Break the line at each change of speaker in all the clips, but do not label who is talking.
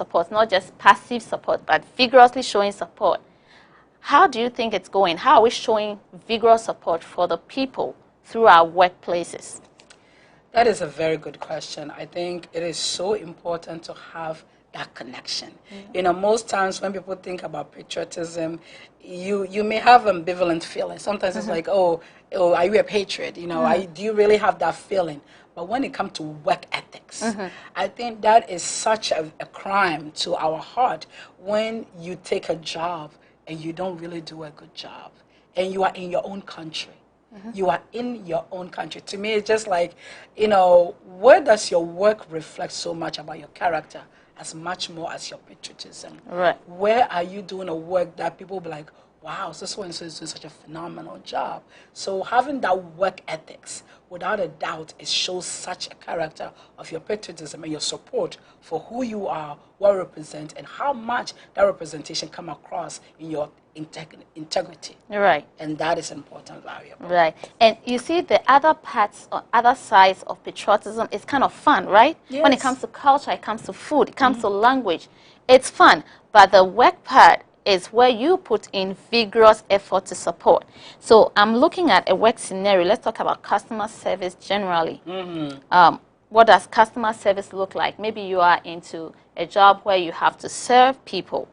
support, not just passive support, but vigorously showing support. How do you think it's going? How are we showing vigorous support for the people through our workplaces?
That is a very good question. I think it is so important to have that connection. Mm-hmm. You know, most times when people think about patriotism, you may have ambivalent feelings. Sometimes it's like, oh, are you a patriot? You know, do you really have that feeling? But when it comes to work ethics, I think that is such a crime to our heart when you take a job and you don't really do a good job, and you are in your own country. You are in your own country. To me, it's just like, you know, where does your work reflect so much about your character as much more as your patriotism?
Right.
Where are you doing a work that people will be like, wow, so-and-so is doing such a phenomenal job. So having that work ethics, without a doubt, it shows such a character of your patriotism and your support for who you are, what you represent, and how much that representation come across in your integrity.
Right.
And that is important value.
Right. And you see the other parts or other sides of patriotism is kind of fun, right?
Yes.
When it comes to culture, it comes to food, it comes to language. It's fun. But the work part is where you put in vigorous effort to support. So I'm looking at a work scenario. Let's talk about customer service generally. What does customer service look like? Maybe you are into a job where you have to serve people.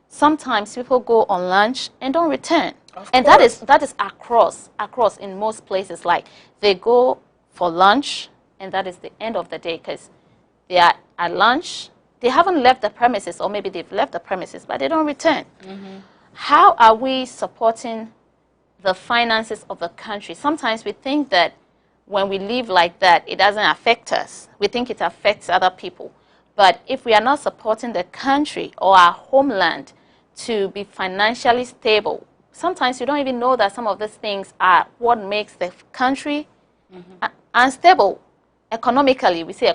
Sometimes people go on lunch and don't return. And that is across in most places. Like they go for lunch and that is the end of the day because they are at lunch. They haven't left the premises, or maybe they've left the premises, but they don't return. How are we supporting the finances of the country? Sometimes we think that when we live like that, it doesn't affect us. We think it affects other people. But if we are not supporting the country or our homeland to be financially stable, sometimes you don't even know that some of these things are what makes the country unstable economically. We say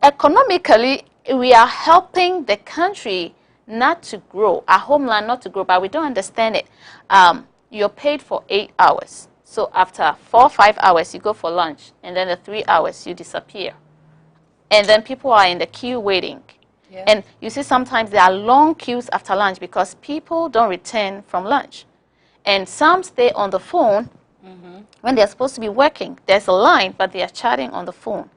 economically, we are helping the country not to grow, our homeland not to grow, but we don't understand it. You're paid for 8 hours. So after 4 or 5 hours, you go for lunch, and then the 3 hours, you disappear. And then people are in the queue waiting. Yeah. And you see sometimes there are long queues after lunch because people don't return from lunch. And some stay on the phone when they're supposed to be working. There's a line, but they are chatting on the phone.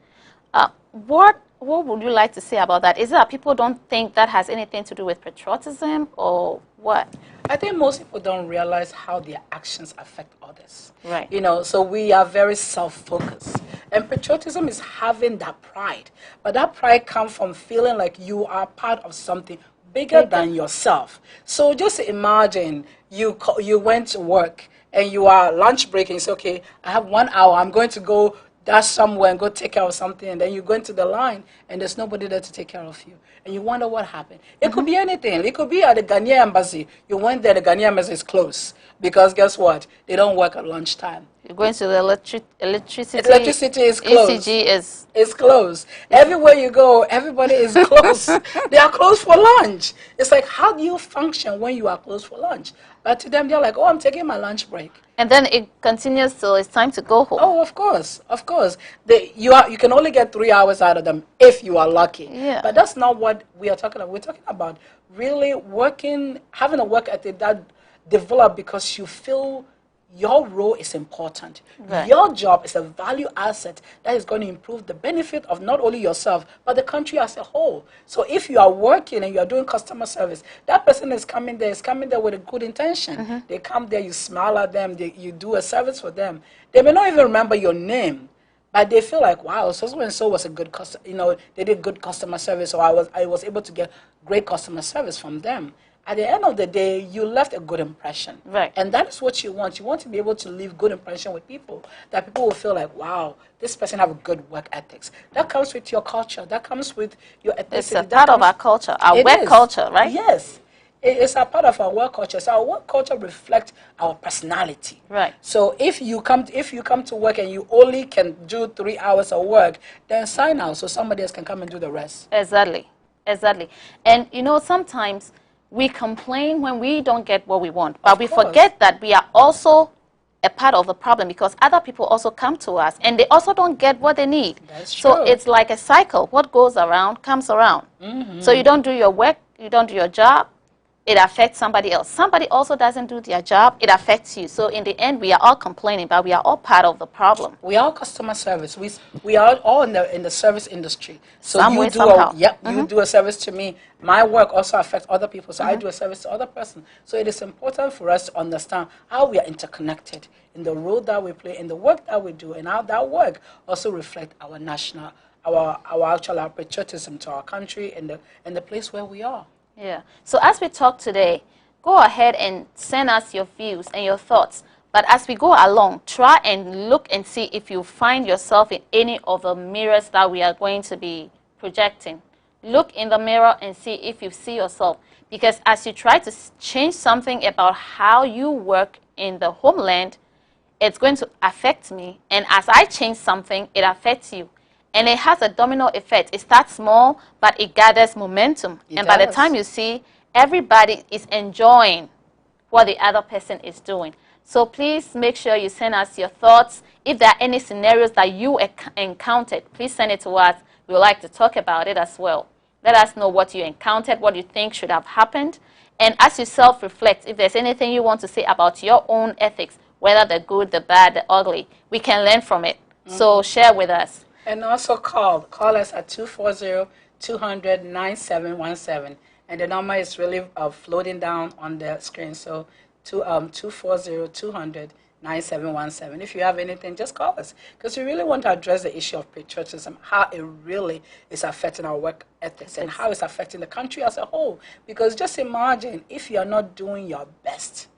What would you like to say about that? Is it that people don't think that has anything to do with patriotism or what?
I think most people don't realize how their actions affect others.
Right.
You know, so we are very self-focused. And patriotism is having that pride. But that pride comes from feeling like you are part of something bigger than yourself. So just imagine you went to work and you are lunch break and you say, okay, I have 1 hour, I'm going to go dash somewhere and go take care of something, and then you go into the line and there's nobody there to take care of you. And you wonder what happened. It could be anything. It could be at the Ghanaian embassy. You went there, the Ghanaian embassy is closed. Because guess what? They don't work at lunchtime.
You're going to the electricity.
Electricity is closed.
ECG
is closed. Everywhere you go, everybody is closed. They are closed for lunch. It's like, how do you function when you are closed for lunch? But to them, they're like, oh, I'm taking my lunch break.
And then it continues till it's time to go home.
Oh, of course, of course. You can only get 3 hours out of them if you are lucky.
Yeah.
But that's not what we are talking about. We're talking about really working, having a work ethic that develop because you feel your role is important. Right. Your job is a value asset that is going to improve the benefit of not only yourself, but the country as a whole. So if you are working and you are doing customer service, that person is coming there with a good intention. They come there, you smile at them, you do a service for them. They may not even remember your name, but they feel like, wow, so-and-so was a good customer, they did good customer service, so I was able to get great customer service from them. At the end of the day, you left a good impression.
Right.
And that is what you want. You want to be able to leave good impression with people, that people will feel like, wow, this person have a good work ethics. That comes with your culture. That comes with your ethnicity.
It's a part of our culture, our work culture, right?
Yes. It's a part of our work culture. So our work culture reflects our personality.
Right.
So if you come to work and you only can do 3 hours of work, then sign out so somebody else can come and do the rest.
Exactly. And sometimes we complain when we don't get what we want, but we forget that we are also a part of the problem because other people also come to us and they also don't get what they need.
That's
So
true.
it's like a cycle. What goes around comes around. So you don't do your work, you don't do your job, it affects somebody else. Somebody also doesn't do their job, it affects you. So in the end, we are all complaining, but we are all part of the problem.
We are customer service. We are all in the service industry. So
Some
you
way,
do
somehow.
you do a service to me. My work also affects other people. So I do a service to other person. So it is important for us to understand how we are interconnected in the role that we play, in the work that we do, and how that work also reflects our national, our patriotism to our country and the place where we are.
Yeah. So as we talk today, go ahead and send us your views and your thoughts. But as we go along, try and look and see if you find yourself in any of the mirrors that we are going to be projecting. Look in the mirror and see if you see yourself. Because as you try to change something about how you work in the homeland, it's going to affect me. And as I change something, it affects you. And it has a domino effect. It starts small, but it gathers momentum.
It
and by the
does.
time you see, everybody is enjoying what the other person is doing. So please make sure you send us your thoughts. If there are any scenarios that you encountered, please send it to us. We would like to talk about it as well. Let us know what you encountered, what you think should have happened. And as you self-reflect, if there's anything you want to say about your own ethics, whether the good, the bad, the ugly, we can learn from it. So share with us.
And also call us at 240-200-9717. And the number is really floating down on the screen. So 240-200-9717. If you have anything, just call us. Because we really want to address the issue of patriotism, how it really is affecting our work ethics and how it's affecting the country as a whole. Because just imagine if you're not doing your best.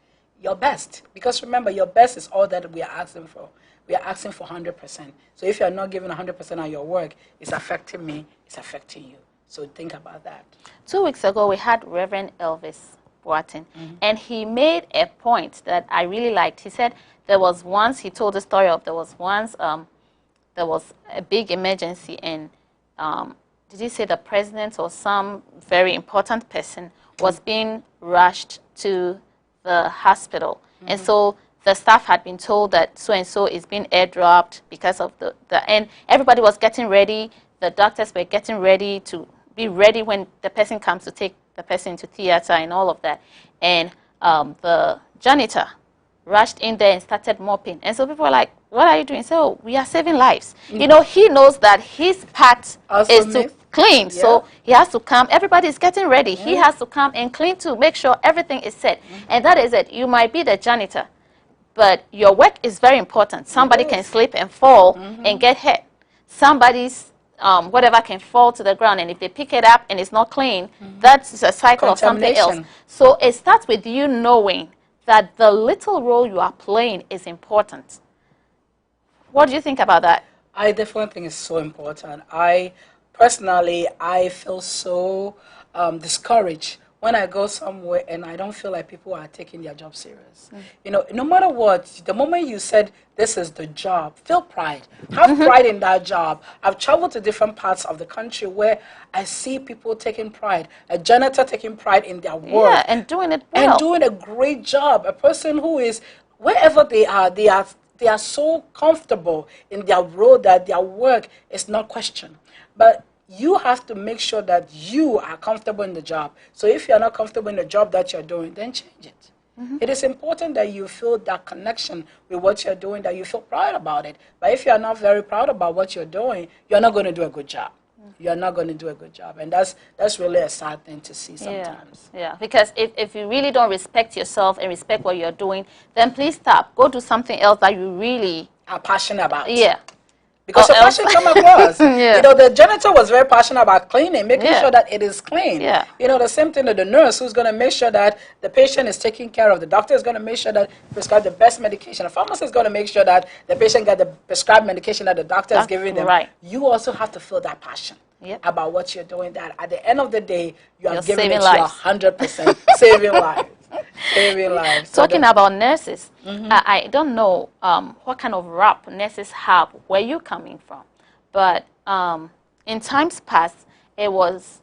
Because remember, your best is all that we are asking for. We are asking for 100%. So if you're not giving 100% of your work, it's affecting me, it's affecting you. So think about that.
2 weeks ago, we had Reverend Elvis Boateng, and he made a point that I really liked. He said there was once, he told the story of there was once, there was a big emergency, and did he say the president or some very important person was being rushed to the hospital. And so the staff had been told that so-and-so is being airdropped because of and everybody was getting ready. The doctors were getting ready to be ready when the person comes to take the person to theater and all of that. And the janitor rushed in there and started mopping. And so people were like, what are you doing? So we are saving lives. You know, he knows that his part
Also
is to clean.
Yeah.
So he has to come. Everybody is getting ready. He has to come and clean to make sure everything is set. And that is it. You might be the janitor, but your work is very important. Somebody can slip and fall and get hurt. Somebody's whatever can fall to the ground, and if they pick it up and it's not clean, that's a cycle of something else. So it starts with you knowing that the little role you are playing is important. What do you think about that?
I definitely think it's so important. Personally, I feel so discouraged when I go somewhere and I don't feel like people are taking their job serious. You know, no matter what, the moment you said this is the job, feel pride. Have pride in that job. I've traveled to different parts of the country where I see people taking pride. A janitor taking pride in their work.
Yeah, and doing it well.
And doing a great job. A person who is, wherever they are so comfortable in their role that their work is not questioned. But you have to make sure that you are comfortable in the job. So if you're not comfortable in the job that you're doing, then change it. It is important that you feel that connection with what you're doing, that you feel proud about it. But if you're not very proud about what you're doing, you're not going to do a good job. You're not going to do a good job. And that's really a sad thing to see sometimes.
Yeah, because if you really don't respect yourself and respect what you're doing, then please stop. Go do something else that you really
are passionate about.
Yeah.
Because the passion come across.
Yeah.
You know, the janitor was very passionate about cleaning, making sure that it is clean.
Yeah.
You know, the same thing to the nurse who's going to make sure that the patient is taken care of. The doctor is going to make sure that prescribe the best medication. The pharmacist is going to make sure that the patient get the prescribed medication that the doctor is giving them.
Right.
You also have to feel that passion about what you're doing. That at the end of the day, you're giving it to
lives.
100%, saving lives. Saving lives.
Talking about nurses, I don't know what kind of rap nurses have, where you're coming from. But in times past, it was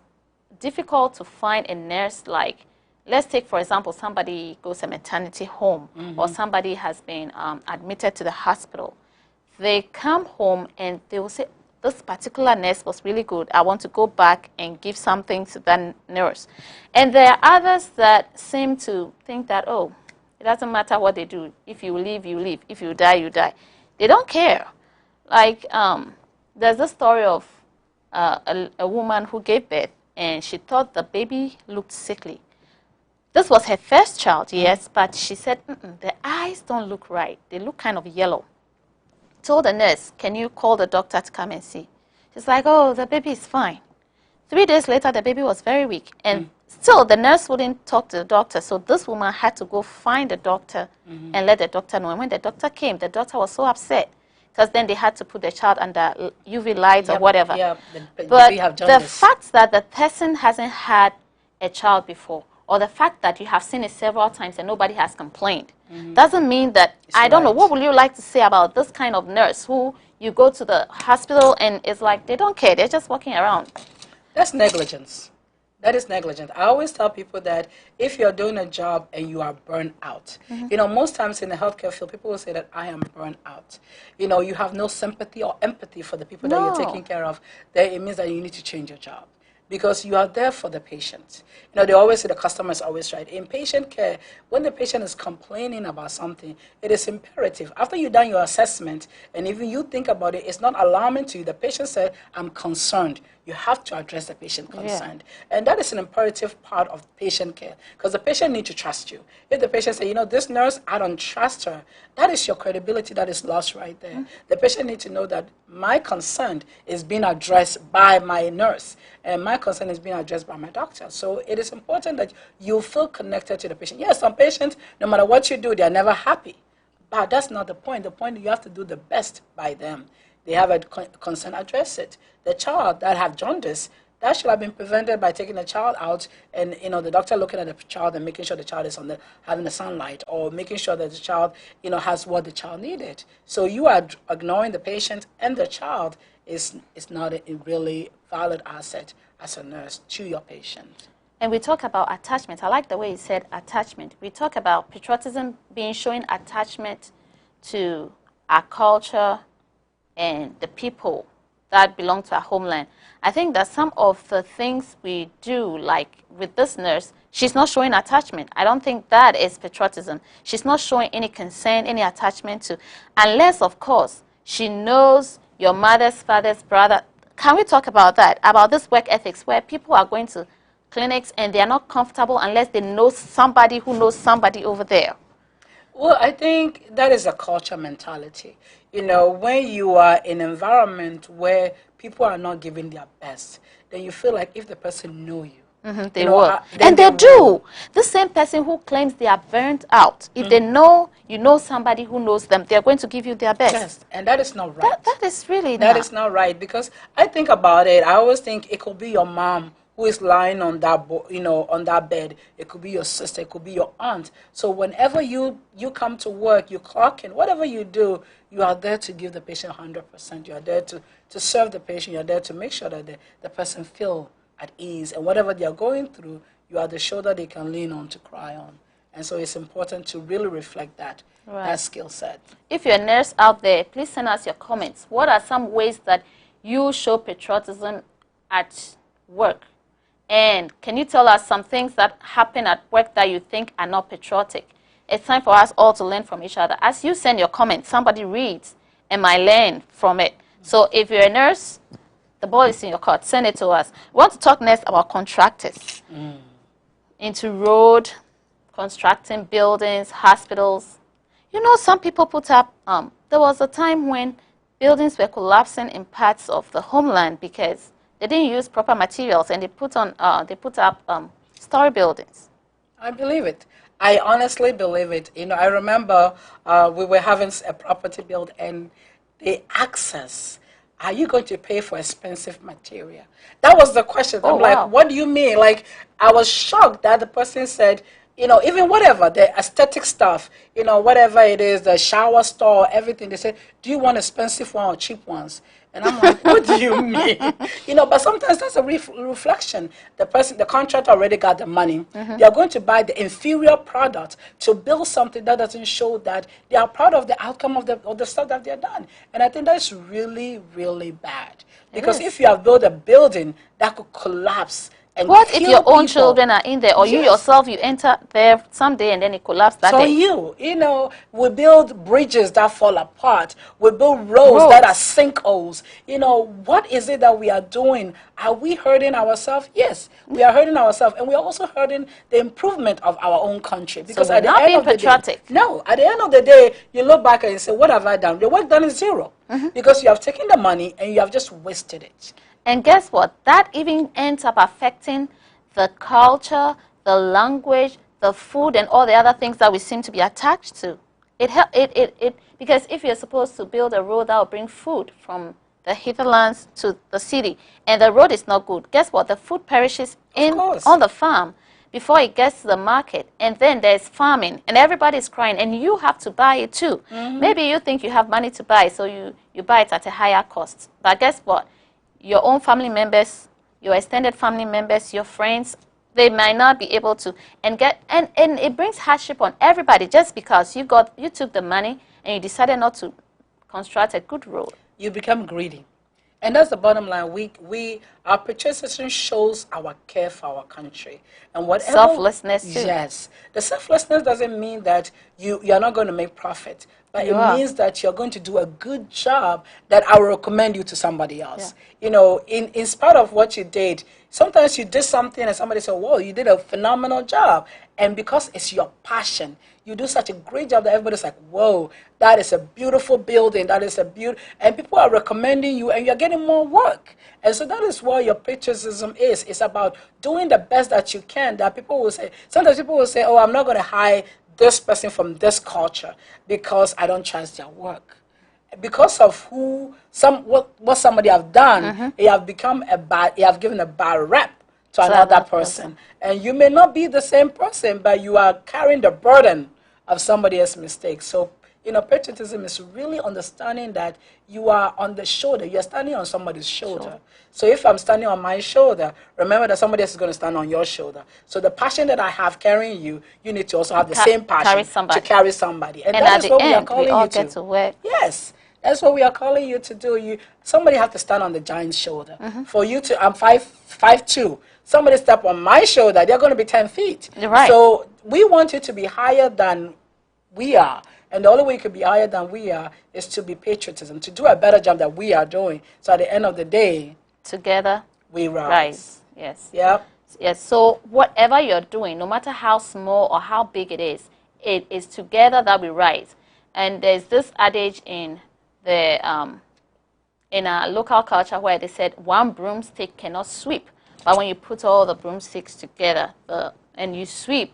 difficult to find a nurse like let's take, for example, somebody goes to maternity home or somebody has been admitted to the hospital. They come home and they will say, this particular nurse was really good. I want to go back and give something to that nurse. And there are others that seem to think that, oh, it doesn't matter what they do. If you leave, you leave. If you die, you die. They don't care. Like, there's a story of a woman who gave birth, and she thought the baby looked sickly. This was her first child, yes, but she said, the eyes don't look right. They look kind of yellow. Told the nurse, can you call the doctor to come and see? She's like, oh, the baby is fine. 3 days later, the baby was very weak. And still, the nurse wouldn't talk to the doctor. So this woman had to go find the doctor and let the doctor know. And when the doctor came, the doctor was so upset because then they had to put the child under UV lights or whatever.
Yeah,
but the fact that the person hasn't had a child before, or the fact that you have seen it several times and nobody has complained, doesn't mean that, I don't know, what would you like to say about this kind of nurse who you go to the hospital and it's like they don't care, they're just walking around?
That's negligence. That is negligent. I always tell people that if you're doing a job and you are burned out, you know, most times in the healthcare field, people will say that I am burned out. You know, you have no sympathy or empathy for the people that you're taking care of. Then it means that you need to change your job, because you are there for the patient. You know, they always say the customer is always right. In patient care, when the patient is complaining about something, it is imperative. After you've done your assessment, and even you think about it, it's not alarming to you. The patient said, I'm concerned. You have to address the patient concerned. And that is an imperative part of patient care, because the patient needs to trust you. If the patient says, you know, this nurse, I don't trust her, that is your credibility that is lost right there. The patient needs to know that my concern is being addressed by my nurse, and my concern is being addressed by my doctor. So it is important that you feel connected to the patient. Yes, some patients, no matter what you do, they are never happy. But that's not the point. The point is you have to do the best by them. They have a concern, address it. The child that have jaundice, that should have been prevented by taking the child out and, you know, the doctor looking at the child and making sure the child is having the sunlight, or making sure that the child, you know, has what the child needed. So you are ignoring the patient, and the child is not a really valid asset as a nurse to your patient.
And we talk about attachment. I like the way you said attachment. We talk about patriotism being showing attachment to our culture and the people that belong to our homeland. I think that some of the things we do, like with this nurse, she's not showing attachment. I don't think that is patriotism. She's not showing any concern, any attachment to, unless, of course, she knows your mother's father's brother. Can we talk about that, about this work ethics, where people are going to clinics and they are not comfortable unless they know somebody who knows somebody over there?
Well, I think that is a culture mentality. You know, when you are in an environment where people are not giving their best, then you feel like if the person know you,
they will. And they do. The same person who claims they are burnt out, if they know you know somebody who knows them, they're going to give you their best.
Yes, and that is not right.
That is really
That is not right, because I think about it. I always think it could be your mom who is lying on that, on that bed. It could be your sister. It could be your aunt. So whenever you come to work, you clock in, whatever you do, you are there to give the patient 100%. You are there to serve the patient. You are there to make sure that the person feel at ease. And whatever they are going through, you are the shoulder they can lean on to cry on. And so it's important to really reflect that skill set.
If you're a nurse out there, please send us your comments. What are some ways that you show patriotism at work? And can you tell us some things that happen at work that you think are not patriotic? It's time for us all to learn from each other. As you send your comments, somebody reads and might learn from it. So if you're a nurse, the ball is in your court. Send it to us. We want to talk next about contractors into road, constructing buildings, hospitals. You know, some people put up, there was a time when buildings were collapsing in parts of the homeland because they didn't use proper materials, and they put up story buildings.
I believe it. I honestly believe it. You know, I remember we were having a property built, and the access, are you going to pay for expensive material? That was the question. I'm like, what do you mean? Like, I was shocked that the person said, you know, even whatever, the aesthetic stuff, you know, whatever it is, the shower stall, everything, they said, do you want expensive one or cheap ones? And I'm like, what do you mean? You know, but sometimes that's a reflection. The contractor already got the money. They are going to buy the inferior product to build something that doesn't show that they are proud of the outcome of the stuff that they're done. And I think that's really, really bad. Because if you have built a building that could collapse and
what if your own
people.
children are in there, or you yourself, you enter there someday and then it collapses that
So
day?
you know, we build bridges that fall apart. We build roads that are sinkholes. You know, what is it that we are doing? Are we hurting ourselves? Yes, we are hurting ourselves, and we are also hurting the improvement of our own country. Because
So we're
at the
not
end
being
of the
patriotic.
day, no, at the end of the day, you look back and you say, what have I done? The work done is zero. Because you have taken the money and you have just wasted it.
And guess what? That even ends up affecting the culture, the language, the food, and all the other things that we seem to be attached to. Because if you're supposed to build a road that will bring food from the hinterlands to the city, and the road is not good, guess what? The food perishes on the farm before it gets to the market, and then there's famine, and everybody's crying, and you have to buy it too. Maybe you think you have money to buy, so you buy it at a higher cost. But guess what? Your own family members, your extended family members, your friends, they might not be able to, and it brings hardship on everybody just because you took the money and you decided not to construct a good road.
You become greedy. And that's the bottom line. Our patriotism shows our care for our country. And whatever.
Selflessness too.
Yes. The selflessness doesn't mean that you're not going to make profit. But it means that you're going to do a good job that I will recommend you to somebody else. Yeah. You know, in spite of what you did, sometimes you did something and somebody said, whoa, you did a phenomenal job. And because it's your passion, you do such a great job that everybody's like, whoa, that is a beautiful building. That is and people are recommending you and you're getting more work. And so that is what your patriotism is. It's about doing the best that you can. That people will say, sometimes people will say, oh, I'm not going to hire this person from this culture because I don't trust their work. Because of what somebody have done, you have given a bad rep to another person. And you may not be the same person, but you are carrying the burden of somebody else's mistake. So, you know, patriotism is really understanding that you are on the shoulder. You're standing on somebody's shoulder. Sure. So if I'm standing on my shoulder, remember that somebody else is going to stand on your shoulder. So the passion that I have carrying you, you need to also have the same passion to carry somebody. And that is what we are calling you to.
Get to work.
Yes. That's what we are calling you to do. Somebody has to stand on the giant's shoulder. For you to, I'm 5'2". Somebody step on my shoulder, they're going to be 10 feet.
Right.
So we want you to be higher than we are. And the only way you could be higher than we are is to be patriotism, to do a better job that we are doing. So at the end of the day,
together
we rise.
Yes.
Yep.
Yes. So whatever you're doing, no matter how small or how big it is together that we rise. And there's this adage in our local culture where they said one broomstick cannot sweep, but when you put all the broomsticks together and you sweep,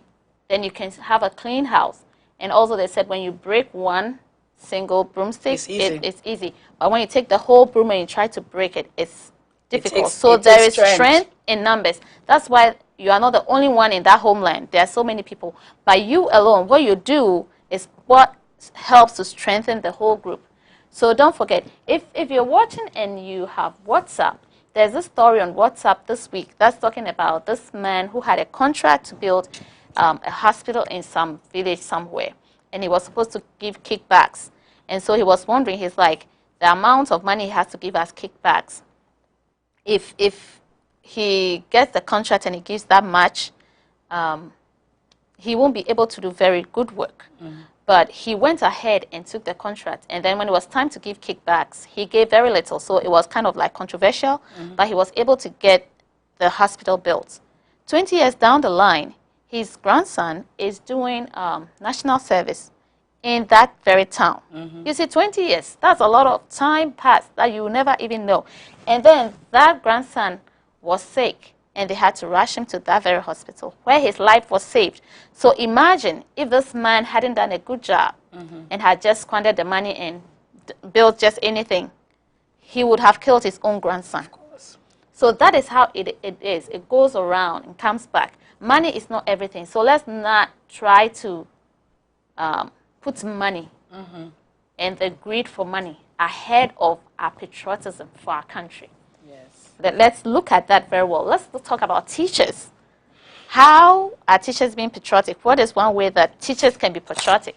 then you can have a clean house. And also they said when you break one single broomstick, it's easy. But when you take the whole broom and you try to break it, it's difficult. So there is strength in numbers. That's why you are not the only one in that homeland. There are so many people. By you alone, what you do is what helps to strengthen the whole group. So don't forget, if you're watching and you have WhatsApp, there's a story on WhatsApp this week that's talking about this man who had a contract to build a hospital in some village somewhere, and he was supposed to give kickbacks. And so he was wondering, he's like, the amount of money he has to give as kickbacks, if he gets the contract and he gives that much, he won't be able to do very good work. But he went ahead and took the contract. And then when it was time to give kickbacks, he gave very little. So it was kind of like controversial, but he was able to get the hospital built. 20 years down the line, his grandson is doing national service in that very town. You see, 20 years, that's a lot of time passed that you will never even know. And then that grandson was sick, and they had to rush him to that very hospital where his life was saved. So imagine if this man hadn't done a good job and had just squandered the money and built just anything, he would have killed his own grandson. Of course. So that is how it is. It goes around and comes back. Money is not everything. So let's not try to put money and the greed for money ahead of our patriotism for our country.
Yes.
Let's look at that very well. Let's talk about teachers. How are teachers being patriotic? What is one way that teachers can be patriotic?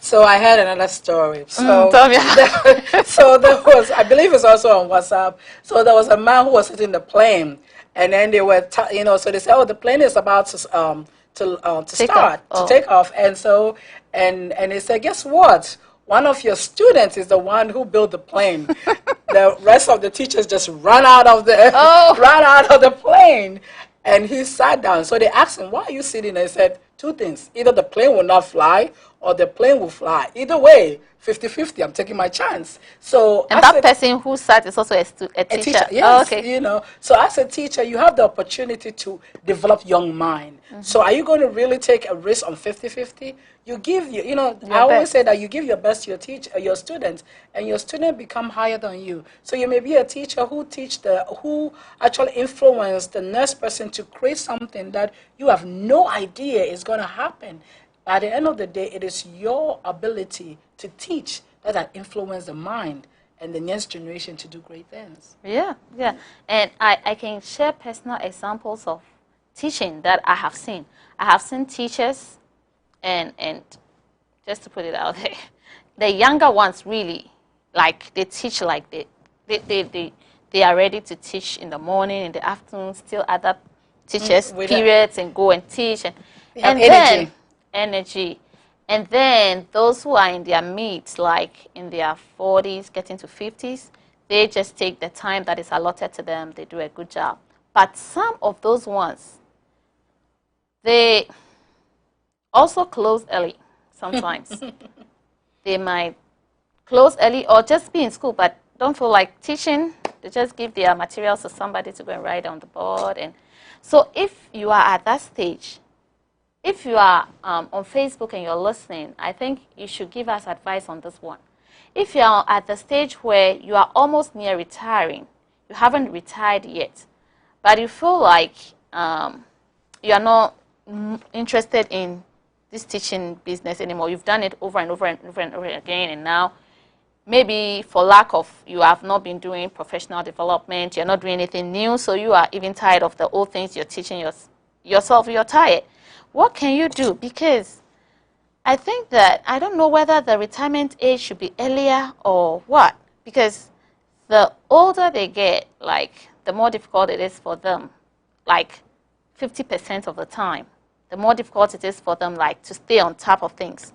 So I had another story.
Tell me about
So there was, I believe it's also on WhatsApp. So there was a man who was sitting in the plane, and then they were, so they said, oh, the plane is about to start, to take off, and so, and they said, guess what? One of your students is the one who built the plane. The rest of the teachers just ran out of the ran out of the plane, and he sat down. So they asked him, why are you sitting there? He said, two things. Either the plane will not fly or the plane will fly. Either way, 50-50, I'm taking my chance. So
and that person who sat is also a teacher.
Yes,
oh, okay.
So as a teacher, you have the opportunity to develop young mind. So are you going to really take a risk on 50-50? You give, I always say that you give your best to your students, and your students become higher than you. So you may be a teacher who actually influenced the next person to create something that you have no idea is going to happen. At the end of the day, it is your ability to teach that influence the mind and the next generation to do great things.
Yeah. And I can share personal examples of teaching that I have seen. I have seen teachers, and just to put it out there, the younger ones really, like, they teach like they are ready to teach in the morning, in the afternoon, still other teachers periods and go and teach. And then energy. And then those who are in their mid, like in their 40s, getting to 50s, they just take the time that is allotted to them. They do a good job. But some of those ones, they also close early sometimes. They might close early or just be in school, but don't feel like teaching. They just give their materials to somebody to go and write on the board. And so if you are at that stage, if you are on Facebook and you're listening, I think you should give us advice on this one. If you are at the stage where you are almost near retiring, you haven't retired yet, but you feel like you are not interested in this teaching business anymore, you've done it over and over and over and over again, and now maybe for lack of, you have not been doing professional development, you're not doing anything new, so you are even tired of the old things you're teaching yourself, you're tired. What can you do? Because I think that, I don't know whether the retirement age should be earlier or what. Because the older they get, like, the more difficult it is for them. Like, 50% of the time, the more difficult it is for them, like, to stay on top of things.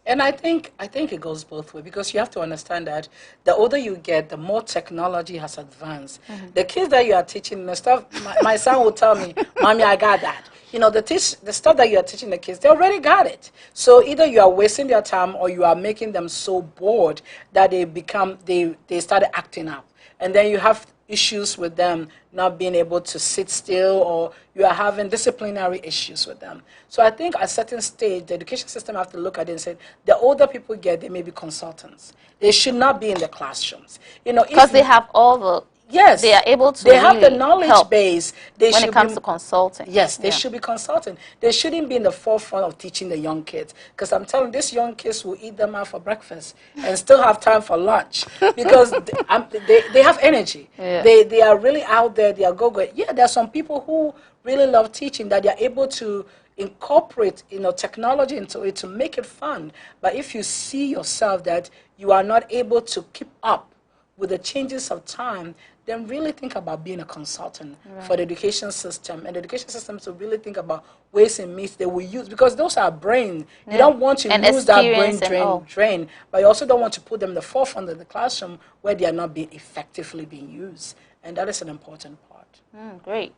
And I think it goes both ways, because you have to understand that the older you get, the more technology has advanced. The kids that you are teaching, the stuff, my son will tell me, Mommy, I got that. The stuff that you are teaching the kids, they already got it. So either you are wasting their time or you are making them so bored that they start acting up. And then you have issues with them not being able to sit still, or you are having disciplinary issues with them. So I think at a certain stage, the education system have to look at it and say, the older people get, they may be consultants. They should not be in the classrooms.
Because they have all the...
Yes,
they are able to.
They have the knowledge base.
When it comes to consulting.
Yes, they should be consulting. They shouldn't be in the forefront of teaching the young kids. Because I'm telling you, these young kids will eat them out for breakfast and still have time for lunch, because they have energy.
Yeah.
They are really out there. They are go-go. Yeah, there are some people who really love teaching, that they are able to incorporate technology into it to make it fun. But if you see yourself that you are not able to keep up with the changes of time, then really think about being a consultant for the education system. And the education system to really think about ways and means they will use, because those are brain. You don't want to lose that brain drain, but you also don't want to put them in the forefront of the classroom where they are not being effectively being used. And that is an important part.
Great.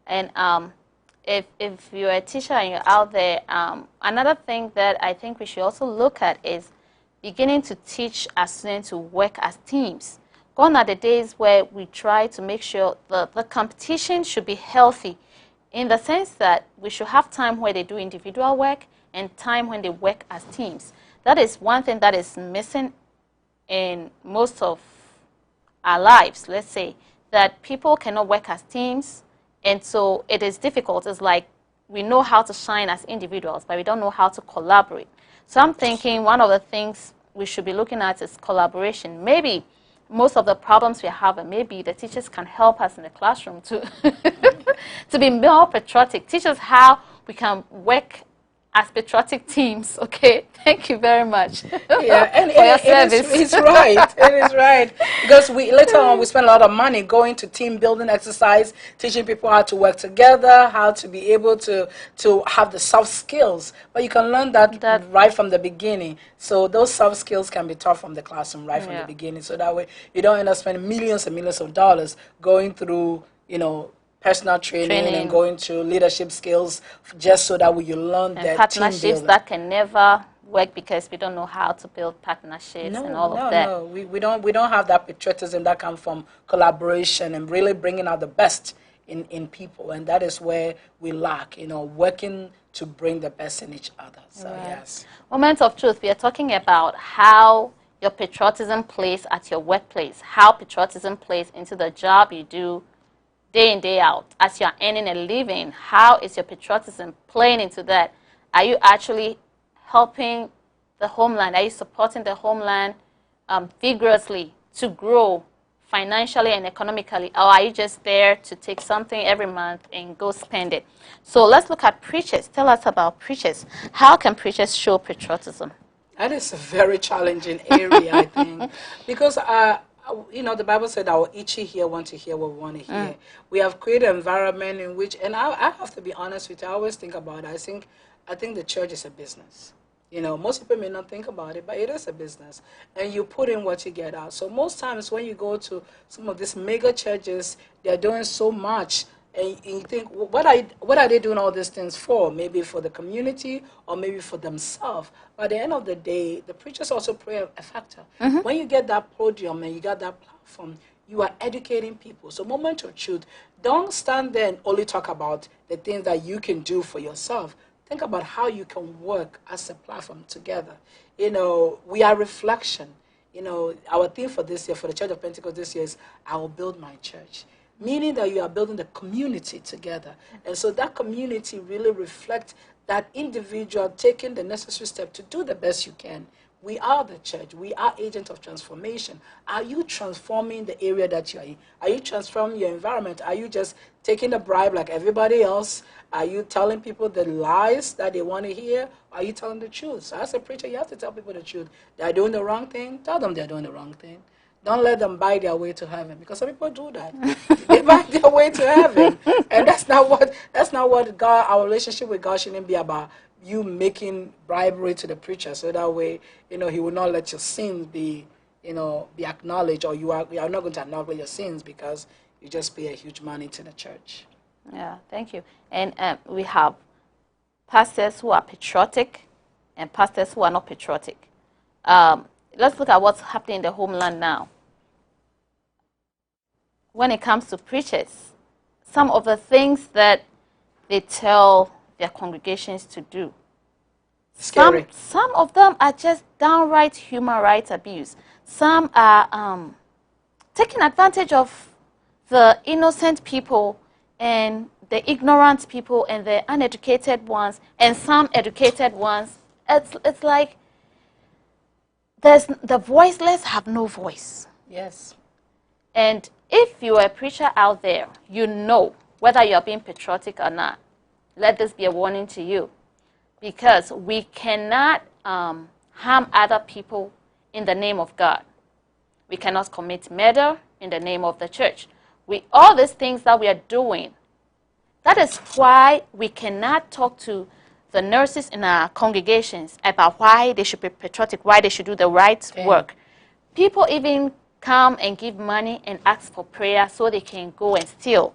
And if you're a teacher and you're out there, another thing that I think we should also look at is beginning to teach our students to work as teams. Gone are the days where we try to make sure the competition should be healthy, in the sense that we should have time where they do individual work and time when they work as teams. That is one thing that is missing in most of our lives, let's say, that people cannot work as teams, and so it is difficult. It's like we know how to shine as individuals, but we don't know how to collaborate. So I'm thinking one of the things we should be looking at is collaboration. Maybe most of the problems we have, and maybe the teachers can help us in the classroom to to be more patriotic. Teach us how we can work as patriotic teams. Okay, thank you very much
Yeah, and
for your service.
it's right. It is right because we later on we spend a lot of money going to team building exercise, teaching people how to work together, how to be able to have the soft skills. But you can learn that right from the beginning. So those soft skills can be taught from the classroom right from the beginning. So that way you don't end up spending millions and millions of dollars going through, personal training and going to leadership skills just so that you learn that
partnerships that can never work because we don't know how to build partnerships and all of that.
No, we don't have that patriotism that comes from collaboration and really bringing out the best in people, and that is where we lack, working to bring the best in each other. So yes.
Moments of truth, we are talking about how your patriotism plays at your workplace, how patriotism plays into the job you do day in, day out. As you're earning a living, how is your patriotism playing into that? Are you actually helping the homeland? Are you supporting the homeland vigorously to grow financially and economically? Or are you just there to take something every month and go spend it? So let's look at preachers. Tell us about preachers. How can preachers show patriotism?
That is a very challenging area, I think, because the Bible said our each here want to hear what we want to hear. We have created an environment in which, and I have to be honest with you, I always think about it. I think the church is a business. Most people may not think about it, but it is a business. And you put in what you get out. So most times when you go to some of these mega churches, they're doing so much. And you think, what are they doing all these things for? Maybe for the community or maybe for themselves. But at the end of the day, the preachers also play a factor. When you get that podium and you got that platform, you are educating people. So moment of truth, don't stand there and only talk about the things that you can do for yourself. Think about how you can work as a platform together. We are reflection. Our theme for this year, for the Church of Pentecost this year is, I will build my church. Meaning that you are building the community together. And so that community really reflects that individual taking the necessary step to do the best you can. We are the church. We are agents of transformation. Are you transforming the area that you're in? Are you transforming your environment? Are you just taking the bribe like everybody else? Are you telling people the lies that they want to hear? Are you telling the truth? So as a preacher, you have to tell people the truth. They're doing the wrong thing. Tell them they're doing the wrong thing. Don't let them buy their way to heaven, because some people do that. They buy their way to heaven, and that's not what God. Our relationship with God shouldn't be about. You making bribery to the preacher, so that way, He will not let your sins be acknowledged, or you are not going to acknowledge your sins because you just pay a huge money to the church.
Yeah, thank you. And we have pastors who are patriotic and pastors who are not patriotic. Let's look at what's happening in the homeland now. When it comes to preachers, some of the things that they tell their congregations to do,
Scary.
Some of them are just downright human rights abuse. Some are taking advantage of the innocent people and the ignorant people and the uneducated ones and some educated ones. It's like the voiceless have no voice.
Yes.
And if you are a preacher out there, you know whether you're being patriotic or not. Let this be a warning to you, because we cannot harm other people in the name of God. We cannot commit murder in the name of the church. All these things that we are doing, that is why we cannot talk to the nurses in our congregations about why they should be patriotic, why they should do the right work. People even come and give money and ask for prayer so they can go and steal.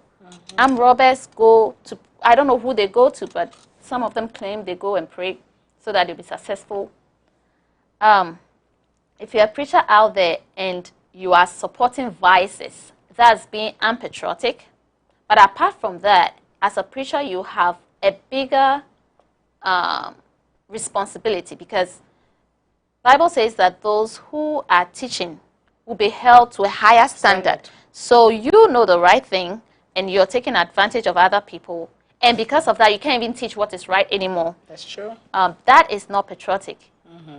Armed robbers go to, I don't know who they go to, but some of them claim they go and pray so that they'll be successful. If you're a preacher out there and you are supporting vices, that's being unpatriotic. But apart from that, as a preacher, you have a bigger responsibility, because Bible says that those who are teaching will be held to a higher standard. So you know the right thing, and you're taking advantage of other people, and because of that, you can't even teach what is right anymore.
That's true.
That is not patriotic.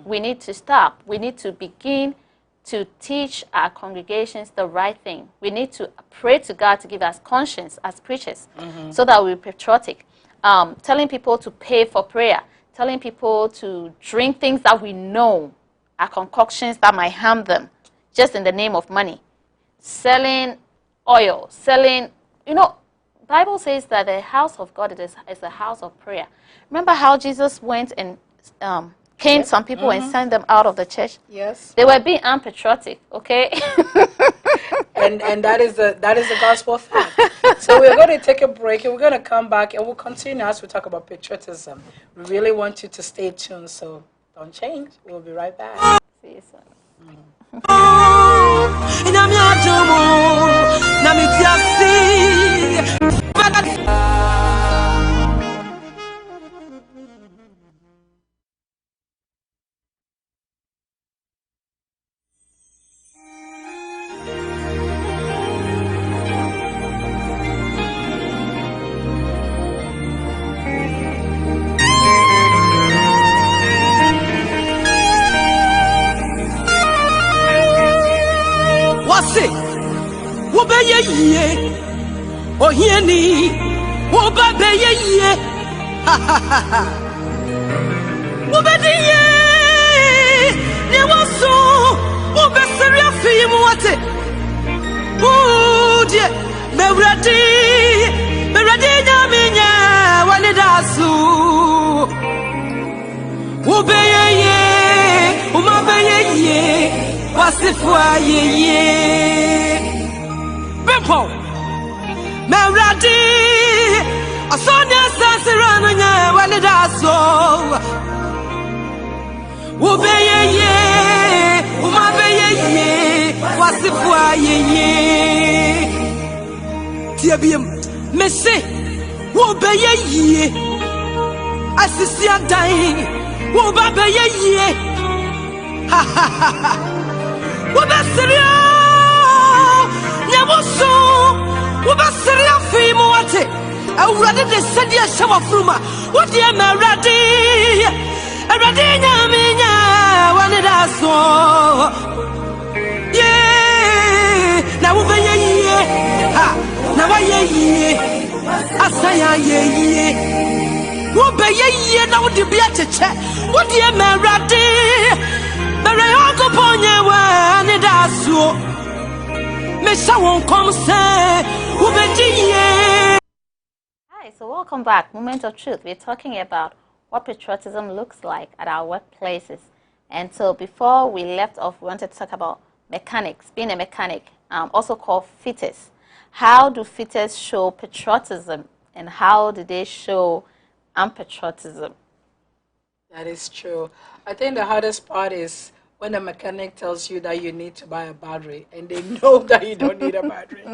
We need to stop. We need to begin to teach our congregations the right thing. We need to pray to God to give us conscience as preachers so that we're patriotic. Telling people to pay for prayer, telling people to drink things that we know are concoctions that might harm them just in the name of money. Selling oil, selling, Bible says that the house of God is a house of prayer. Remember how Jesus went and caned some people and sent them out of the church?
Yes.
They were being unpatriotic, okay?
and that is the gospel fact. So we're going to take a break and we're going to come back and we'll continue as we talk about patriotism. We really want you to stay tuned, so don't change. We'll be right back.
See you soon.
What's it? Wo be ye? Oh hieni. Wo ba be ye? Ha ha ha ha. Wo be ye? Ne waso. Wo be seria fi mu wate. Oh dear. Me ready nyaminya wale dasu. Wo be ye? Wo ma be ye? Wasifwa ye Bimpo Meradi Asonia Sansirana nya walidaso Ube ye Umabe ye Wasifwa ye Tiabim Mese Ube ye Asisi dying Ubabe ye Ha ha ha ha Wabasiria, Yamusu, Wabasiria Fimuate. I rather the Sandia Shama Fruma. What the Emeradi? Eradina Mina, one of us. Yeah, now over ye, ha, now I ye, Asaya ye, what be ye now the Beatrice? What the Emeradi?
Hi, so welcome back. Moment of Truth. We're talking about what patriotism looks like at our workplaces. And so before we left off, we wanted to talk about mechanics, being a mechanic, also called fitters. How do fitters show patriotism and how do they show unpatriotism?
That is true. I think the hardest part is when a mechanic tells you that you need to buy a battery and they know that you don't need a battery.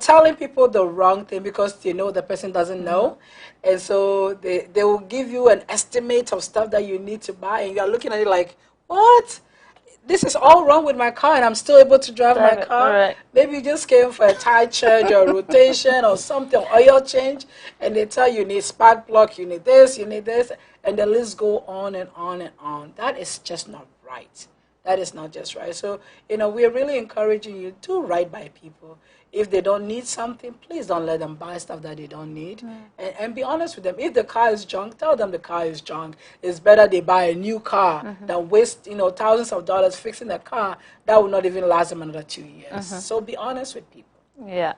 Telling people the wrong thing because they know the person doesn't know. And so they will give you an estimate of stuff that you need to buy and you're looking at it like, what? This is all wrong with my car and I'm still able to drive my car.
Right.
Maybe you just came for a tire change or rotation or something, oil change, and they tell you need spark plug, you need this, and the list go on and on and on. That is just not right. That is not just right. So, we're really encouraging you to right by people. If they don't need something, please don't let them buy stuff that they don't need. And be honest with them. If the car is junk, tell them the car is junk. It's better they buy a new car than waste, thousands of dollars fixing a car that will not even last them another 2 years. So be honest with people.
Yeah.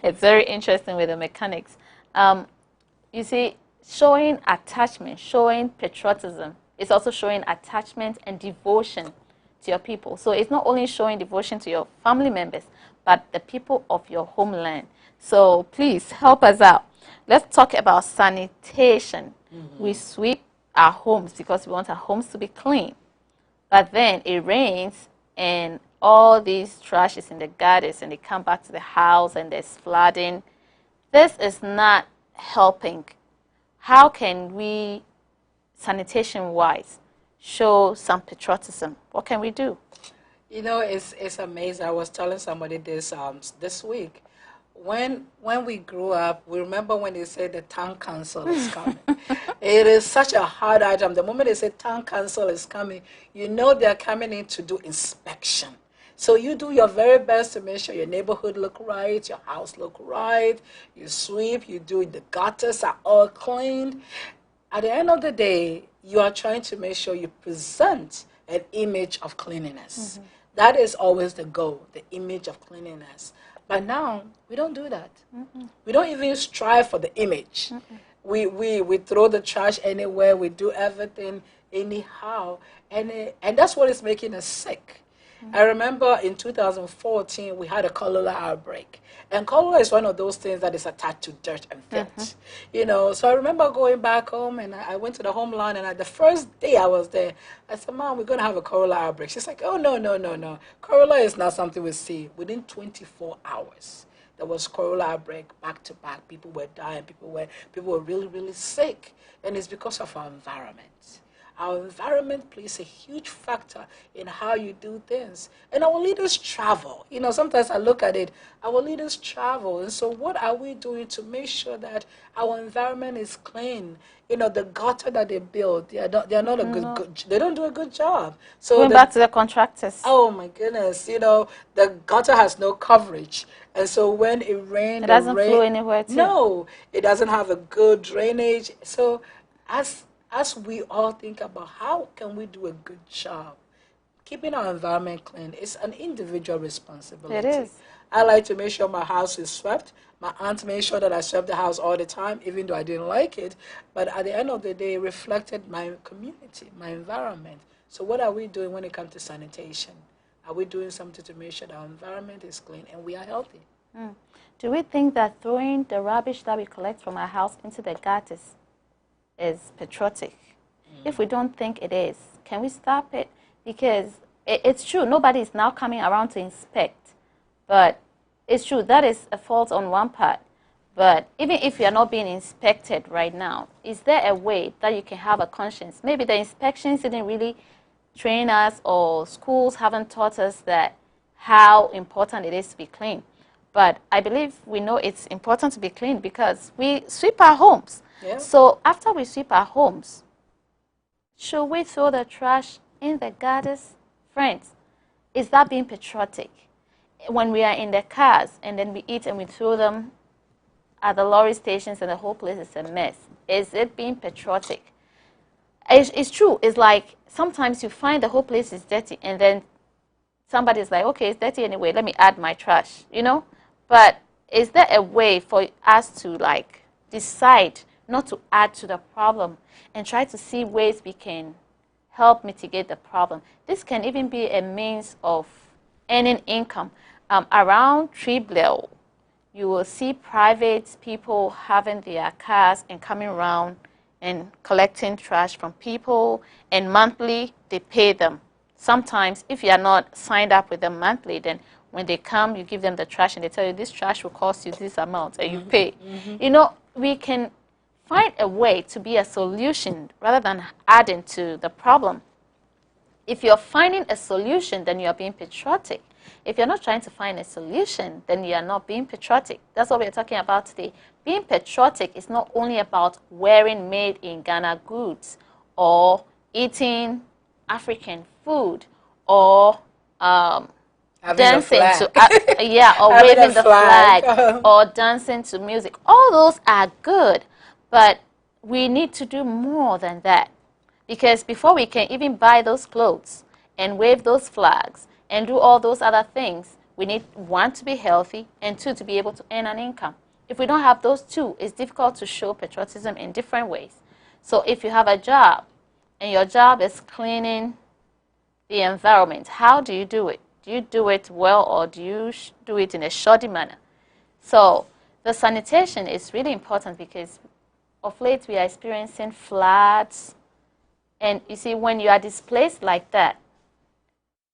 It's very interesting with the mechanics. You see, showing attachment, showing patriotism, is also showing attachment and devotion to your people. So it's not only showing devotion to your family members, but the people of your homeland. So please help us out. Let's talk about sanitation. We sweep our homes because we want our homes to be clean. But then it rains and all these trash is in the gutters and they come back to the house and there's flooding. This is not helping. How can we, sanitation-wise, show some patriotism? What can we do?
It's amazing. I was telling somebody this week. when we grew up, we remember when they said the town council is coming. It is such a hard item. The moment they say town council is coming, you know they're coming in to do inspection. So you do your very best to make sure your neighborhood look right, your house look right, you sweep, you do the gutters are all cleaned. At the end of the day, you are trying to make sure you present an image of cleanliness. That is always the goal, the image of cleanliness. But now, we don't do that. We don't even strive for the image. We throw the trash anywhere, we do everything anyhow, and that's what is making us sick. I remember in 2014, we had a cholera outbreak. And cholera is one of those things that is attached to dirt and filth. You know, so I remember going back home, and I went to the homeland, and the first day I was there, I said, Mom, we're going to have a cholera outbreak. She's like, oh, no. Cholera is not something we see. Within 24 hours, there was cholera outbreak back to back. People were dying. People were really, really sick. And it's because of our environment. Our environment plays a huge factor in how you do things. And our leaders travel. You know, sometimes I look at it, our leaders travel. And so what are we doing to make sure that our environment is clean? You know, the gutter that they build, they are not a good, they don't do a good job. So
Going back to the contractors.
Oh my goodness, you know, the gutter has no coverage. And so when it rains,
it doesn't flow anywhere too.
No, it doesn't have a good drainage. So as we all think about how can we do a good job, keeping our environment clean is an individual responsibility.
It is.
I like to make sure my house is swept. My aunt made sure that I swept the house all the time, even though I didn't like it. But at the end of the day, it reflected my community, my environment. So what are we doing when it comes to sanitation? Are we doing something to make sure that our environment is clean and we are healthy?
Do we think that throwing the rubbish that we collect from our house into the gutters is patriotic? If we don't think it is, can we stop it? Because it's true, nobody is now coming around to inspect, but it's true, that is a fault on one part. But even if you are not being inspected right now, is there a way that you can have a conscience? Maybe the inspections didn't really train us, or schools haven't taught us that how important it is to be clean. But I believe we know it's important to be clean because we sweep our homes.
Yeah.
So after we sweep our homes, should we throw the trash in the gutters? Friends, is that being patriotic? When we are in the cars and then we eat and we throw them at the lorry stations and the whole place is a mess, is it being patriotic? It's true. It's like sometimes you find the whole place is dirty and then somebody's like, okay, it's dirty anyway, let me add my trash, you know? But is there a way for us to like decide not to add to the problem and try to see ways we can help mitigate the problem? This can even be a means of earning income. Around Triblau, you will see private people having their cars and coming around and collecting trash from people, and monthly they pay them. Sometimes if you are not signed up with them monthly, then when they come, you give them the trash and they tell you this trash will cost you this amount and you pay. You know, we can find a way to be a solution rather than adding to the problem. If you're finding a solution, then you're being patriotic. If you're not trying to find a solution, then you're not being patriotic. That's what we're talking about today. Being patriotic is not only about wearing made in Ghana goods or eating African food or dancing to or waving the flag or dancing to music. All those are good, but we need to do more than that, because before we can even buy those clothes and wave those flags and do all those other things, we need, one, to be healthy, and two, to be able to earn an income. If we don't have those two, it's difficult to show patriotism in different ways. So if you have a job and your job is cleaning the environment, how do you do it? Do you do it well, or do you do it in a shoddy manner? So the sanitation is really important, because of late we are experiencing floods. And you see, when you are displaced like that,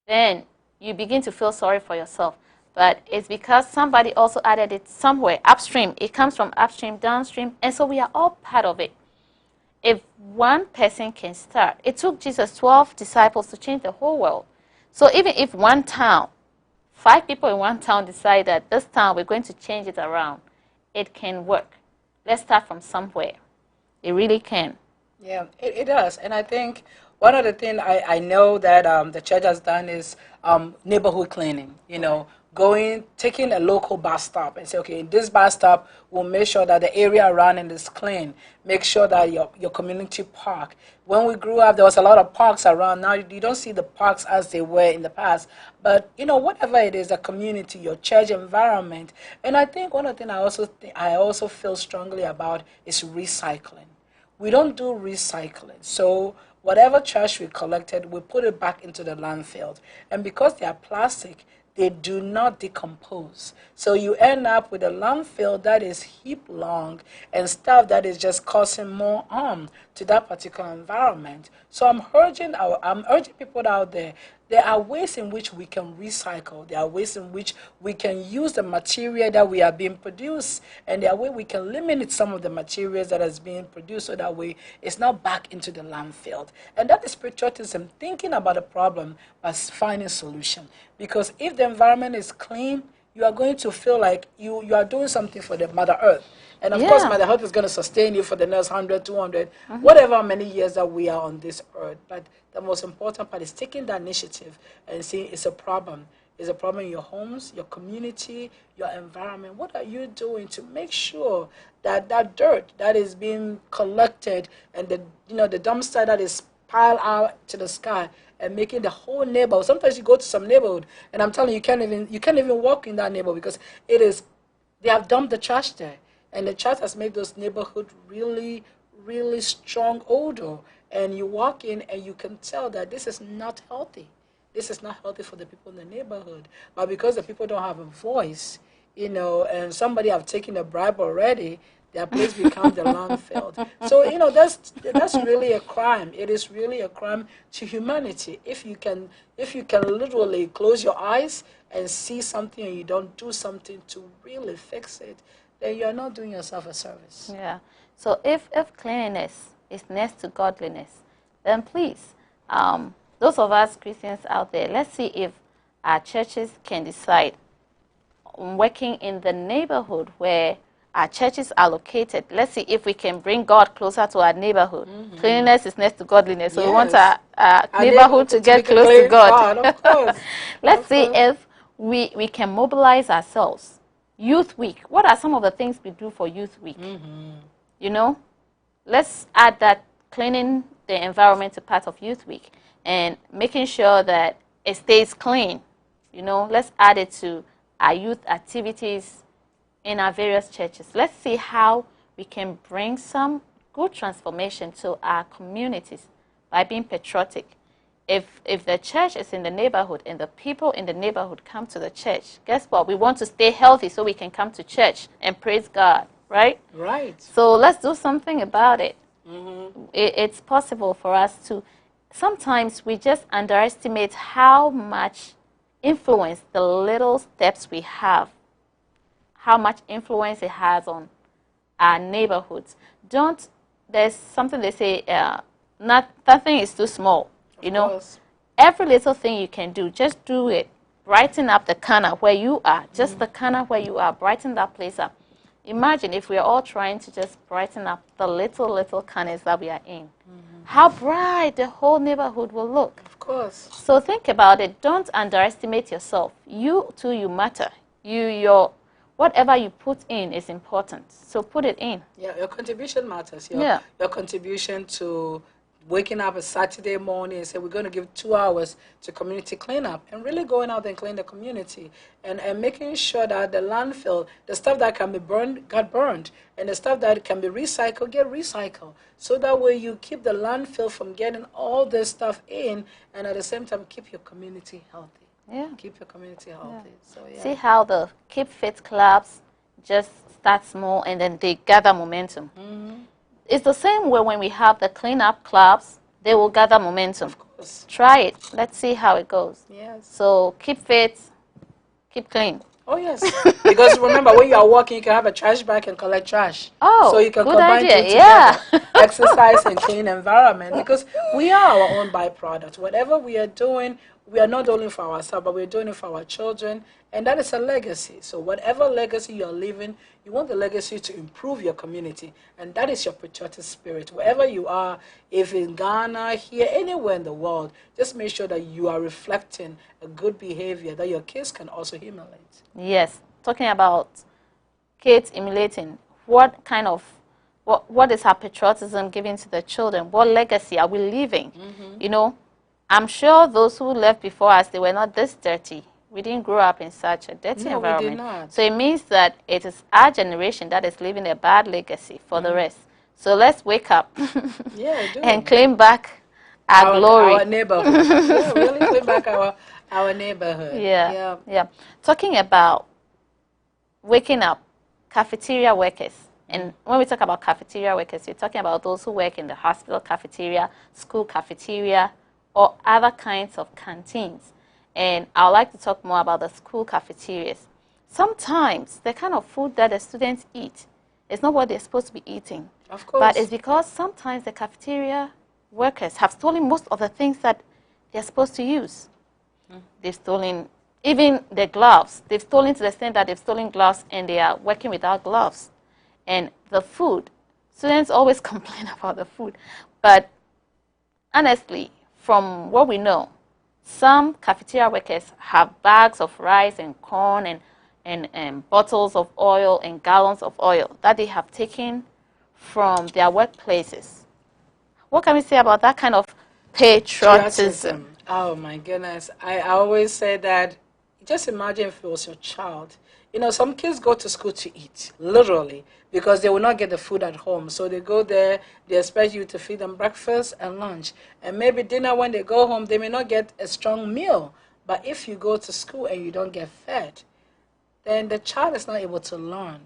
then you begin to feel sorry for yourself. But it's because somebody also added it somewhere upstream. It comes from upstream, downstream, and so we are all part of it. If one person can start, it took Jesus 12 disciples to change the whole world. So even if one town 5 people in one town decide that this town we're going to change it around, it can work. Let's start from somewhere. It really can.
Yeah, it does. And I think one of the things I know that the church has done is neighborhood cleaning, taking a local bus stop and say, okay, in this bus stop, we'll make sure that the area around it is clean. Make sure that your community park. When we grew up, there was a lot of parks around. Now you don't see the parks as they were in the past. But, whatever it is, the community, your church environment. And I think one of the things I also feel strongly about is recycling. We don't do recycling. So whatever trash we collected, we put it back into the landfill. And because they are plastic, they do not decompose. So you end up with a landfill that is heap long and stuff that is just causing more harm to that particular environment. So I'm urging people out there. There are ways in which we can recycle. There are ways in which we can use the material that we are being produced, and there are ways we can eliminate some of the materials that is being produced so that way it's not back into the landfill. And that is patriotism, thinking about the problem as finding a solution. Because if the environment is clean, you are going to feel like you are doing something for the Mother Earth. And of course, Mother Earth is going to sustain you for the next 100, 200, whatever many years that we are on this earth. But the most important part is taking that initiative and saying it's a problem. It's a problem in your homes, your community, your environment. What are you doing to make sure that that dirt that is being collected and the dumpster that is piled out to the sky and making the whole neighborhood. Sometimes you go to some neighborhood and I'm telling you, you can't even walk in that neighborhood because they have dumped the trash there. And the trash has made those neighborhoods really, really strong odor. And you walk in and you can tell that this is not healthy. This is not healthy for the people in the neighborhood. But because the people don't have a voice, and somebody have taken a bribe already, their place becomes the landfill. So, that's really a crime. It is really a crime to humanity. If you can literally close your eyes and see something and you don't do something to really fix it, then you're not doing yourself a service.
Yeah. So if cleanliness is next to godliness, then please, those of us Christians out there, let's see if our churches can decide on working in the neighborhood where our churches are located. Let's see if we can bring God closer to our neighborhood. Cleanliness is next to godliness. So we want our neighborhood to get close to God.
Of course.
Let's see if we can mobilize ourselves. Youth Week. What are some of the things we do for Youth Week? Let's add that cleaning the environment to part of Youth Week and making sure that it stays clean. Let's add it to our youth activities in our various churches. Let's see how we can bring some good transformation to our communities by being patriotic. If the church is in the neighborhood and the people in the neighborhood come to the church, guess what? We want to stay healthy so we can come to church and praise God, right?
Right.
So let's do something about it. It's possible for us to. Sometimes we just underestimate how much influence the little steps we have, how much influence it has on our neighborhoods. There's something they say, nothing is too small. Every little thing you can do, just do it. Brighten up the corner where you are, just the corner where you are, brighten that place up. Imagine if we're all trying to just brighten up the little corners that we are in. How bright the whole neighborhood will look.
Of course.
So think about it. Don't underestimate yourself. You too, you matter. Whatever you put in is important. So put it in.
Yeah, your contribution matters. Your contribution to waking up a Saturday morning and say we're going to give 2 hours to community cleanup and really going out and clean the community and making sure that the landfill, the stuff that can be burned, got burned, and the stuff that can be recycled, get recycled. So that way you keep the landfill from getting all this stuff in and at the same time keep your community healthy.
Yeah.
Keep your community healthy. So,
See how the Keep Fit clubs just start small and then they gather momentum. It's the same way when we have the cleanup clubs, they will gather momentum.
Of course.
Try it. Let's see how it goes.
Yes.
So keep fit, keep clean.
Oh, yes. Because remember, when you are walking, you can have a trash bag and collect trash.
Oh,
so you can
good
combine
idea.
two together. Exercise and clean environment. Because we are our own byproduct. Whatever we are doing, we are not only for ourselves, but we're doing it for our children, and that is a legacy. So whatever legacy you're leaving, you want the legacy to improve your community, and that is your patriotic spirit. Wherever you are, if in Ghana, here, anywhere in the world, just make sure that you are reflecting a good behavior that your kids can also emulate.
Yes, talking about kids emulating, what is our patriotism giving to the children? What legacy are we leaving? You know, I'm sure those who left before us, they were not this dirty. We didn't grow up in such a dirty environment.
We did not.
So it means that it is our generation that is leaving a bad legacy for the rest. So let's wake up and claim back our glory.
Our neighborhood. Yeah, really claim back our neighborhood.
Yeah. Talking about waking up, cafeteria workers. And when we talk about cafeteria workers, we're talking about those who work in the hospital cafeteria, school cafeteria, or other kinds of canteens. And I would like to talk more about the school cafeterias. Sometimes the kind of food that the students eat is not what they're supposed to be eating.
Of course.
But it's because sometimes the cafeteria workers have stolen most of the things that they're supposed to use. They've stolen even the gloves. They've stolen to the extent that they've stolen gloves and they are working without gloves. And the food, students always complain about the food. But honestly, from what we know, some cafeteria workers have bags of rice and corn and bottles of oil and gallons of oil that they have taken from their workplaces. What can we say about that kind of patriotism?
Oh my goodness. I always say that, just imagine if it was your child. You know, some kids go to school to eat, literally, because they will not get the food at home. So they go there, they expect you to feed them breakfast and lunch. And maybe dinner when they go home, they may not get a strong meal. But if you go to school and you don't get fed, then the child is not able to learn.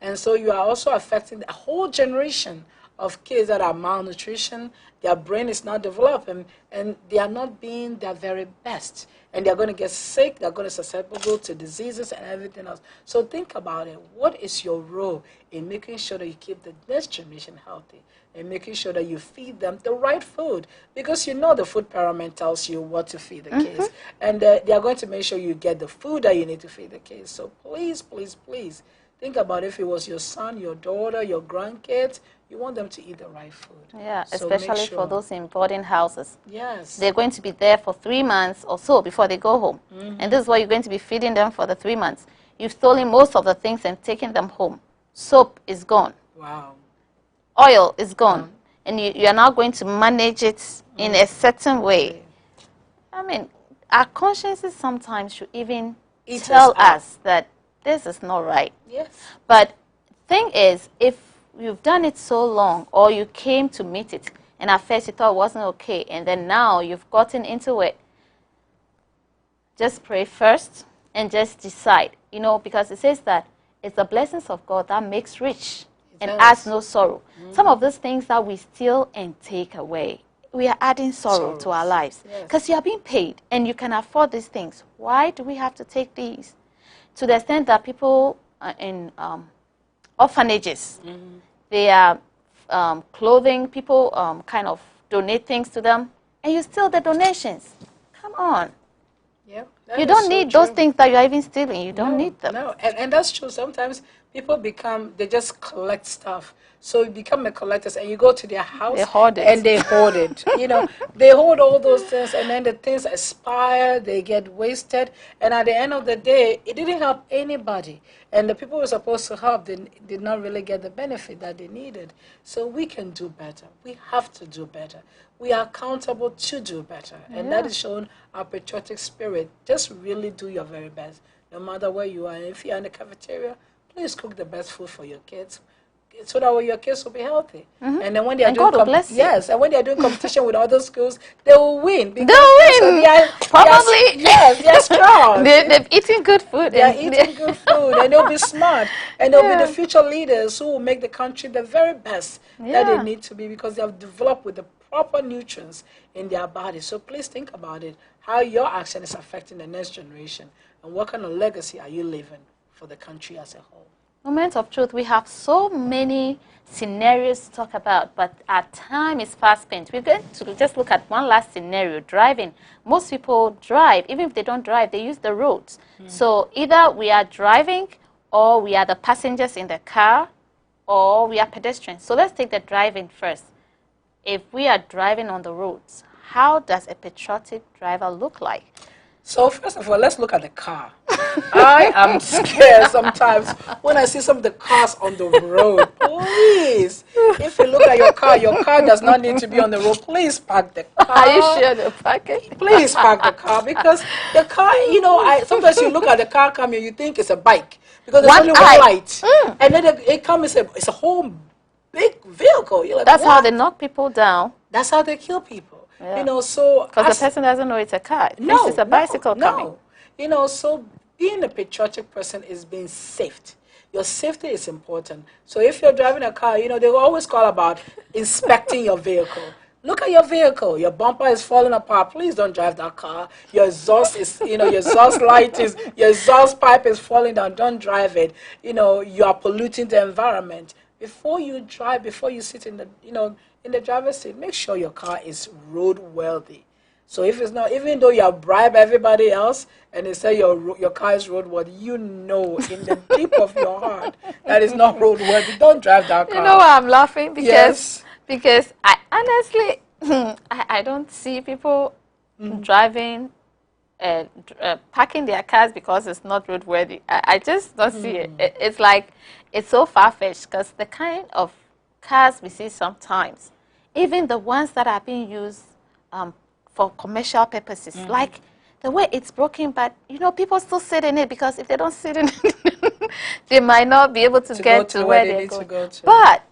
And so you are also affecting a whole generation of kids that are malnutrition. Their brain is not developing, and they are not being their very best. And they're going to get sick, they're going to be susceptible to diseases and everything else. So think about it. What is your role in making sure that you keep the next generation healthy and making sure that you feed them the right food? Because you know the food pyramid tells you what to feed the kids. And they are going to make sure you get the food that you need to feed the kids. So please, please, please, think about if it was your son, your daughter, your grandkids, you want them to eat the right food.
Yeah,
So
especially for those in boarding houses.
Yes.
They're going to be there for 3 months or so before they go home. And this is what you're going to be feeding them for the 3 months. You've stolen most of the things and taken them home. Soap is gone.
Wow.
Oil is gone. And you are now going to manage it in a certain way. I mean, our consciences sometimes should even tell us that this is not right.
Yes.
But thing is, if you've done it so long, or you came to meet it, and at first you thought it wasn't okay, and then now you've gotten into it, just pray first and just decide. You know, because it says that it's the blessings of God that makes rich and adds no sorrow. Some of those things that we steal and take away, we are adding sorrow to our lives. Because you are being paid and you can afford these things. Why do we have to take these? To the extent that people in orphanages, they are clothing, people kind of donate things to them, and you steal the donations. Come on.
Yeah,
you don't need those things that you're even stealing. You don't need them.
No, and that's true. Sometimes people they just collect stuff. So you become a collector, and you go to their house,
they hoard it.
And they hoard it. You know, they hoard all those things, and then the things expire, they get wasted, and at the end of the day, it didn't help anybody. And the people who were supposed to help did not really get the benefit that they needed. So we can do better. We have to do better. We are accountable to do better, and that is showing our patriotic spirit. Just really do your very best, no matter where you are. And if you're in the cafeteria, please cook the best food for your kids, so that way your kids will be healthy. And then when they are doing and when they are doing competition with other schools, they will win.
They are
strong.
They've eaten good food.
They are eating good food, and they'll be smart, and they'll be the future leaders who will make the country the very best that they need to be, because they have developed with the proper nutrients in their body. So please think about it, how your action is affecting the next generation, and what kind of legacy are you leaving for the country as a whole.
Moment of truth. We have so many scenarios to talk about, but our time is fast spent. We're going to just look at one last scenario, driving. Most people drive. Even if they don't drive, they use the roads. So either we are driving, or we are the passengers in the car, or we are pedestrians. So let's take the driving first. If we are driving on the roads, how does a patriotic driver look like?
So first of all, let's look at the car. I am scared sometimes when I see some of the cars on the road. Please, if you look at your car does not need to be on the road. Please park the car.
Are you sure they're parking?
Please park the car, because the car, sometimes you look at the car coming, you think it's a bike because there's only one light, and then it comes, it's a whole big vehicle. You're like,
that's
what?
how they knock people down.
That's how they kill people.
Yeah.
So
because the person doesn't know it's a car.
No,
it's a bicycle coming.
So being a patriotic person is being safe. Your safety is important. So if you're driving a car, they will always call about inspecting your vehicle. Look at your vehicle. Your bumper is falling apart. Please don't drive that car. Your exhaust is, your exhaust your exhaust pipe is falling down. Don't drive it. You are polluting the environment. Before you drive, before you sit in the, in the driver's seat, make sure your car is roadworthy. So if it's not, even though you have bribed everybody else and they say your car is roadworthy, in the deep of your heart that is not roadworthy. Don't drive that car.
You know why I'm laughing?
Yes.
Because I honestly, I don't see people driving, parking their cars because it's not roadworthy. I just don't see it. It's like, it's so far-fetched, because the kind of cars we see sometimes, even the ones that are being used for commercial purposes, like the way it's broken, but people still sit in it, because if they don't sit in it, they might not be able to get to where they need to go to. But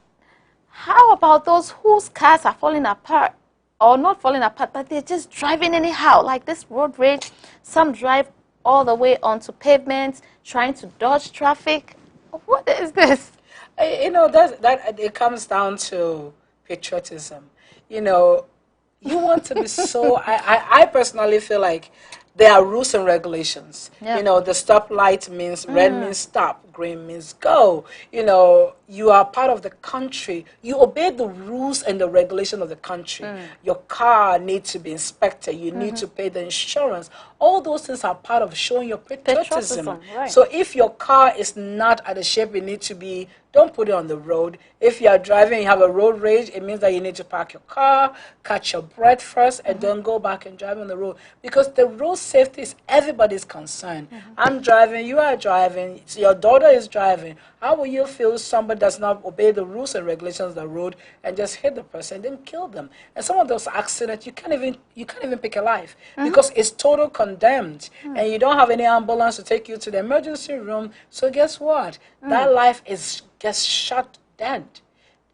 how about those whose cars are falling apart, or not falling apart, but they're just driving anyhow, like this road rage? Some drive all the way onto pavements, trying to dodge traffic. What is this?
That it comes down to patriotism. You want to be so. I personally feel like there are rules and regulations.
Yeah.
The stoplight means red means stop, green means go. You are part of the country. You obey the rules and the regulation of the country. Your car needs to be inspected. You need to pay the insurance. All those things are part of showing your patriotism.
Right.
So if your car is not at the shape it needs to be, don't put it on the road. If you are driving, you have a road rage, it means that you need to park your car, catch your breath first, and then go back and drive on the road. Because the road safety is everybody's concern. I'm driving, you are driving, your daughter is driving. How will you feel somebody does not obey the rules and regulations of the road and just hit the person and then kill them? And some of those accidents, you can't even pick a life because it's total condemned, and you don't have any ambulance to take you to the emergency room. So guess what? That life gets shot dead.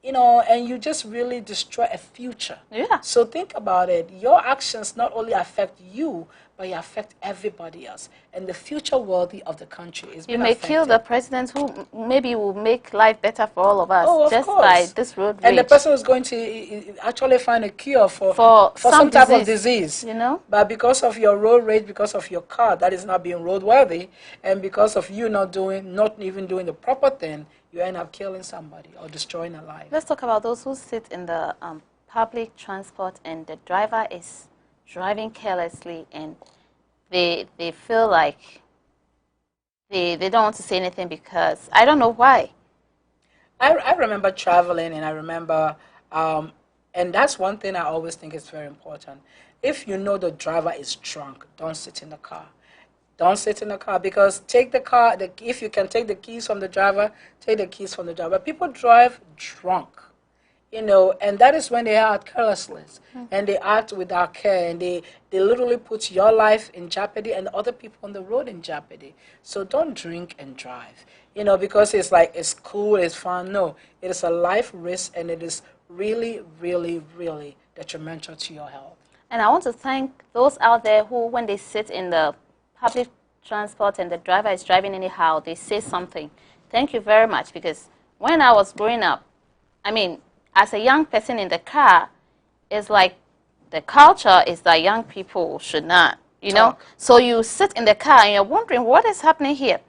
And you just really destroy a future.
Yeah.
So think about it. Your actions not only affect you, but you affect everybody else. And the future worthy of the country is being
You may
affected.
kill the president, who maybe will make life better for all of us,
of course.
by this road rage.
And the person is going to actually find a cure for some type of disease. But because of your road rage, because of your car that is not being roadworthy, and because of you not even doing the proper thing, you end up killing somebody or destroying a life.
Let's talk about those who sit in the public transport and the driver is driving carelessly, and they feel like they don't want to say anything because I don't know why.
I remember traveling, and I remember, and that's one thing I always think is very important. If you know the driver is drunk, don't sit in the car. Don't sit in the car, because take the car, if you can take the keys from the driver, take the keys from the driver. People drive drunk, and that is when they act carelessness, and they act without care, and they literally put your life in jeopardy and other people on the road in jeopardy. So don't drink and drive, because it's like it's cool, it's fun. No, it is a life risk, and it is really, really, really detrimental to your health.
And I want to thank those out there who, when they sit in the public transport and the driver is driving anyhow, they say something. Thank you very much, because when I was growing up, as a young person in the car, it's like the culture is that young people should not, So you sit in the car and you're wondering what is happening here.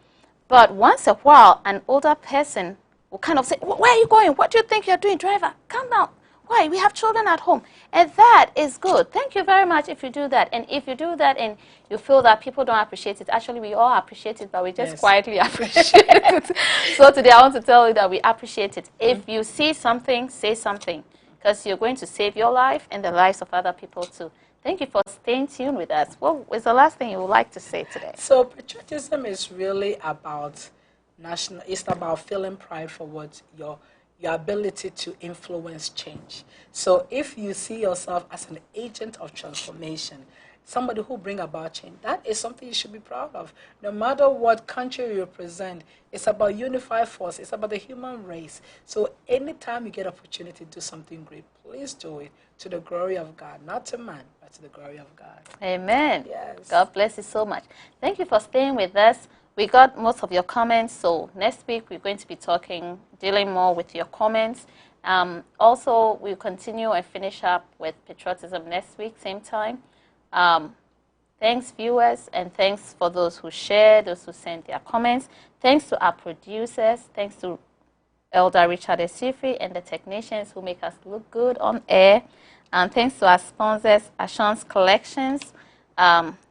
But once a while, an older person will kind of say, where are you going? What do you think you're doing, driver? Calm down. Why? We have children at home. And that is good. Thank you very much if you do that. And if you do that and you feel that people don't appreciate it, actually we all appreciate it, but we just quietly appreciate it. So today I want to tell you that we appreciate it. If you see something, say something, because you're going to save your life and the lives of other people too. Thank you for staying tuned with us. What was the last thing you would like to say today?
So patriotism is really about national. It's about feeling pride for what your ability to influence change. So if you see yourself as an agent of transformation, somebody who bring about change, that is something you should be proud of. No matter what country you represent, it's about unified force. It's about the human race. So anytime you get opportunity to do something great, please do it to the glory of God, not to man, but to the glory of God.
Amen.
Yes.
God bless you so much. Thank you for staying with us. We got most of your comments, so next week we're going to be dealing more with your comments. Also, we'll continue and finish up with patriotism next week, same time. Thanks, viewers, and thanks for those who shared, those who sent their comments. Thanks to our producers. Thanks to Elder Richard Esifri and the technicians who make us look good on air. And thanks to our sponsors, Ashon's Collections,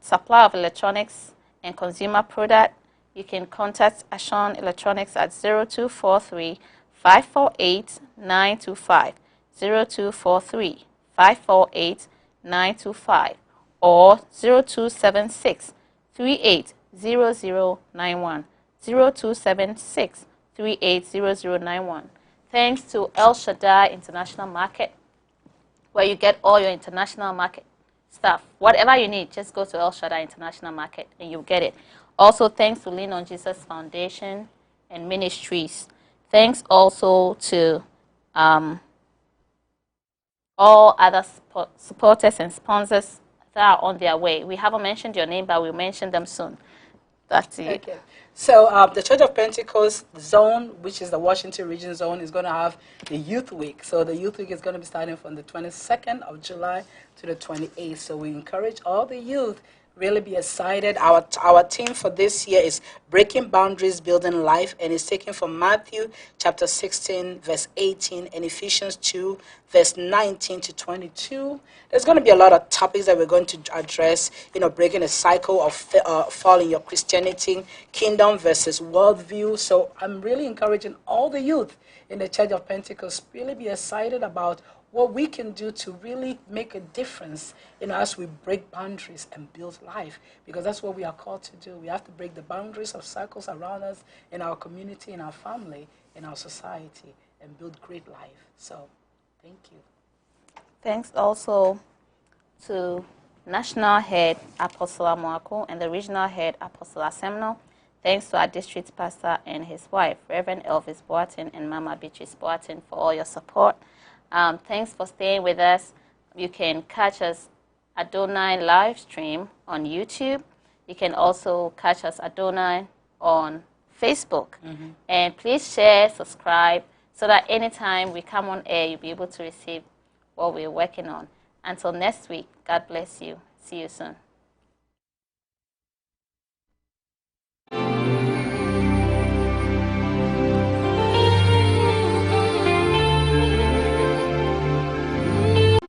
supply of electronics and consumer product. You can contact Ashon Electronics at 0243-548-925, 0243-548-925, or 0276-380091, 0276-380091. Thanks to El Shaddai International Market, where you get all your international market stuff. Whatever you need, just go to El Shaddai International Market and you'll get it. Also, thanks to Lean on Jesus Foundation and Ministries. Thanks also to all other supporters and sponsors that are on their way. We haven't mentioned your name, but we'll mention them soon. That's it.
Okay. So the Church of Pentecost zone, which is the Washington region zone, is going to have the Youth Week. So the Youth Week is going to be starting from the 22nd of July to the 28th. So we encourage all the youth really be excited. Our theme for this year is Breaking Boundaries, Building Life, and it's taken from Matthew chapter 16, verse 18, and Ephesians 2, verse 19 to 22. There's going to be a lot of topics that we're going to address, breaking a cycle of fall in your Christianity, kingdom versus worldview. So I'm really encouraging all the youth in the Church of Pentecost really be excited about what we can do to really make a difference, as we break boundaries and build life, because that's what we are called to do. We have to break the boundaries of circles around us in our community, in our family, in our society, and build great life. So, thank you.
Thanks also to National Head Apostle Amoako and the Regional Head Apostle Asemno. Thanks to our district pastor and his wife, Reverend Elvis Boatin and Mama Beatrice Boatin, for all your support. Thanks for staying with us. You can catch us Adonai live stream on YouTube. You can also catch us Adonai on Facebook. Mm-hmm. And please share, subscribe, so that anytime we come on air, you'll be able to receive what we're working on. Until next week, God bless you. See you soon.